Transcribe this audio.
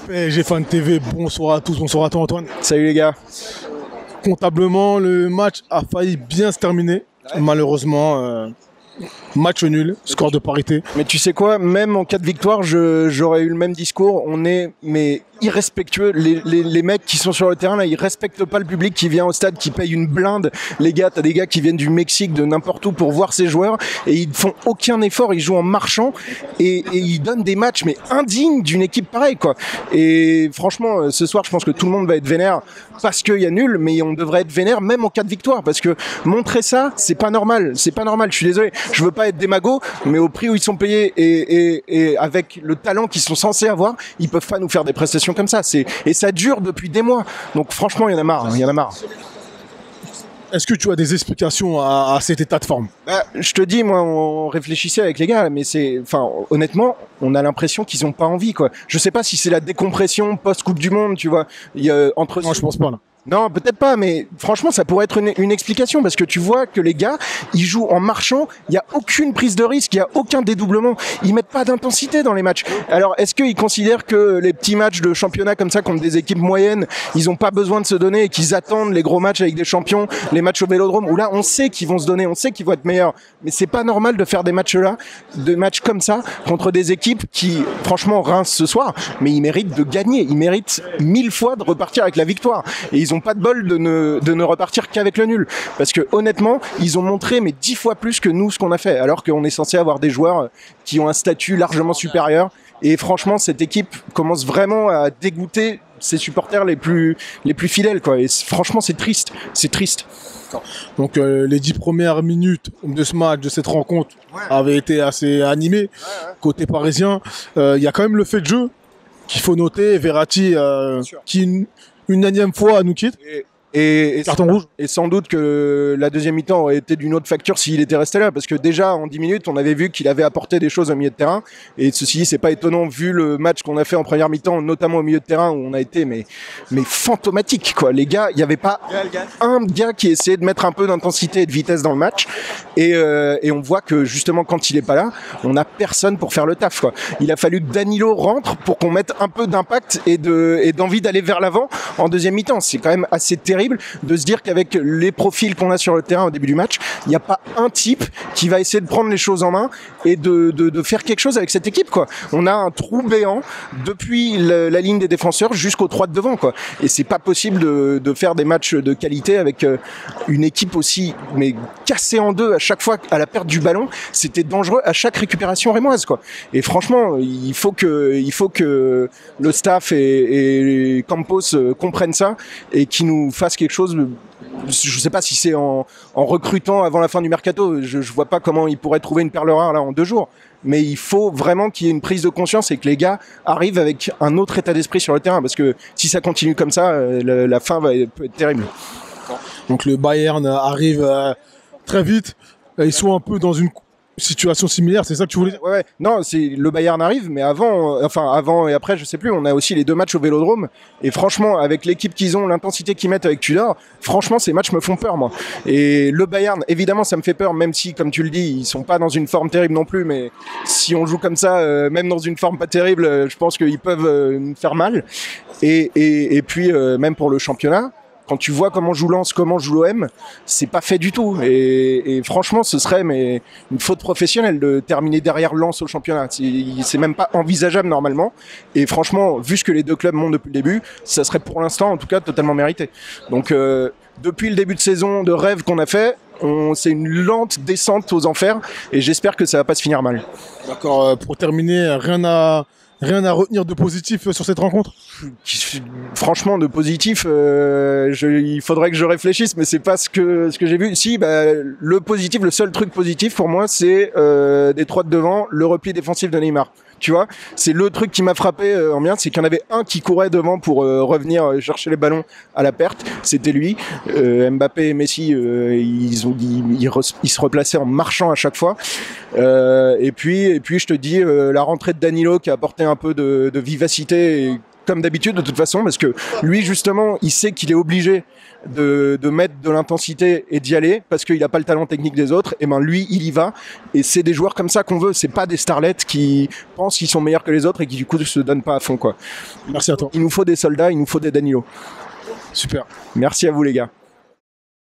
PSG Fan TV, bonsoir à tous, bonsoir à toi Antoine. Salut les gars. Comptablement, le match a failli bien se terminer. Malheureusement, match nul, score de parité. Mais tu sais quoi, même en cas de victoire, j'aurais eu le même discours. On est irrespectueux. Les mecs qui sont sur le terrain là, ils respectent pas le public qui vient au stade, qui paye une blinde. Les gars, t'as des gars qui viennent du Mexique, de n'importe où pour voir ces joueurs et ils font aucun effort. Ils jouent en marchant et ils donnent des matchs mais indignes d'une équipe pareille quoi. Et franchement, ce soir, je pense que tout le monde va être vénère parce qu'il y a nul, mais on devrait être vénère même en cas de victoire parce que montrer ça, c'est pas normal. C'est pas normal. Je suis désolé. Je veux pas être démago, mais au prix où ils sont payés et avec le talent qu'ils sont censés avoir, ils peuvent pas nous faire des prestations comme ça. Et ça dure depuis des mois. Donc franchement, il y en a marre. Il y en a marre. Est-ce que tu as des explications à cet état de forme? Je te dis, moi, on réfléchissait avec les gars, mais honnêtement, on a l'impression qu'ils ont pas envie, quoi. Je sais pas si c'est la décompression post-Coupe du Monde, tu vois. Non, je pense pas, là. Non, peut-être pas, mais franchement, ça pourrait être une explication parce que tu vois que les gars, ils jouent en marchant, il y a aucune prise de risque, il y a aucun dédoublement, ils mettent pas d'intensité dans les matchs. Alors, est-ce qu'ils considèrent que les petits matchs de championnat comme ça contre des équipes moyennes, ils ont pas besoin de se donner et qu'ils attendent les gros matchs avec des champions, les matchs au Vélodrome où là, on sait qu'ils vont se donner, on sait qu'ils vont être meilleurs, mais c'est pas normal de faire des matchs comme ça contre des équipes qui, franchement, rincent ce soir, mais ils méritent de gagner, ils méritent 1000 fois de repartir avec la victoire et ils ont pas de bol de ne repartir qu'avec le nul parce que honnêtement ils ont montré mais 10 fois plus que nous ce qu'on a fait alors qu'on est censé avoir des joueurs qui ont un statut largement supérieur et franchement cette équipe commence vraiment à dégoûter ses supporters les plus fidèles quoi et franchement c'est triste. Donc les 10 premières minutes de ce match, de cette rencontre avaient été assez animées côté parisien. Il y a quand même le fait de jeu qu'il faut noter, Verratti qui une énième fois nous quitte. Et carton rouge. Et sans doute que la deuxième mi-temps aurait été d'une autre facture s'il était resté là, parce que déjà en 10 minutes, on avait vu qu'il avait apporté des choses au milieu de terrain. Et ceci dit, c'est pas étonnant vu le match qu'on a fait en première mi-temps, notamment au milieu de terrain où on a été mais fantomatique quoi. Les gars, il y avait pas un gars qui essayait de mettre un peu d'intensité et de vitesse dans le match. Et on voit que justement quand il est pas là, on a personne pour faire le taf quoi. Il a fallu que Danilo rentre pour qu'on mette un peu d'impact et d'envie d'aller vers l'avant en deuxième mi-temps. C'est quand même assez terrible de se dire qu'avec les profils qu'on a sur le terrain au début du match, il n'y a pas un type qui va essayer de prendre les choses en main et de faire quelque chose avec cette équipe quoi. On a un trou béant depuis la ligne des défenseurs jusqu'aux 3 de devant quoi. Et c'est pas possible de faire des matchs de qualité avec une équipe aussi mais cassée en deux à chaque fois à la perte du ballon. C'était dangereux à chaque récupération rémoise quoi. Et franchement, il faut que le staff et Campos comprennent ça et qu'ils nous fassent quelque chose. Je sais pas si c'est en recrutant avant la fin du mercato. Je vois pas comment ils pourraient trouver une perle rare là en 2 jours. Mais il faut vraiment qu'il y ait une prise de conscience et que les gars arrivent avec un autre état d'esprit sur le terrain parce que si ça continue comme ça, la fin peut être terrible. Donc le Bayern arrive très vite. Ils sont un peu dans une situation similaire, c'est ça que tu voulais dire? Ouais. Non, c'est le Bayern arrive, mais avant et après, je sais plus. On a aussi les 2 matchs au Vélodrome. Et franchement, avec l'équipe qu'ils ont, l'intensité qu'ils mettent avec Tudor, franchement, ces matchs me font peur, moi. Et le Bayern, évidemment, ça me fait peur, même si, comme tu le dis, ils sont pas dans une forme terrible non plus. Mais si on joue comme ça, même dans une forme pas terrible, je pense qu'ils peuvent nous faire mal. Et puis, même pour le championnat. Quand tu vois comment joue Lens, comment joue l'OM, c'est pas fait du tout. Et franchement, ce serait une faute professionnelle de terminer derrière Lens au championnat. C'est même pas envisageable normalement. Et franchement, vu ce que les 2 clubs montrent depuis le début, ça serait pour l'instant, en tout cas, totalement mérité. Donc, depuis le début de saison de rêve qu'on a fait, c'est une lente descente aux enfers. Et j'espère que ça va pas se finir mal. D'accord. Pour terminer, rien à retenir de positif sur cette rencontre? Franchement, de positif, il faudrait que je réfléchisse, mais c'est pas ce que j'ai vu. Si, le seul truc positif pour moi, c'est des 3 de devant, le repli défensif de Neymar. Tu vois, c'est le truc qui m'a frappé en bien, c'est qu'il y en avait un qui courait devant pour revenir chercher les ballons à la perte. C'était lui. Mbappé et Messi, ils se replaçaient en marchant à chaque fois. Et puis, je te dis, la rentrée de Danilo qui a apporté un peu de vivacité. Et comme d'habitude de toute façon, parce que lui justement, il sait qu'il est obligé de mettre de l'intensité et d'y aller parce qu'il n'a pas le talent technique des autres. Et ben lui, il y va. Et c'est des joueurs comme ça qu'on veut. C'est pas des starlets qui pensent qu'ils sont meilleurs que les autres et qui du coup se donnent pas à fond, quoi. Merci à toi. Il nous faut des soldats, il nous faut des Danilo. Super. Merci à vous les gars.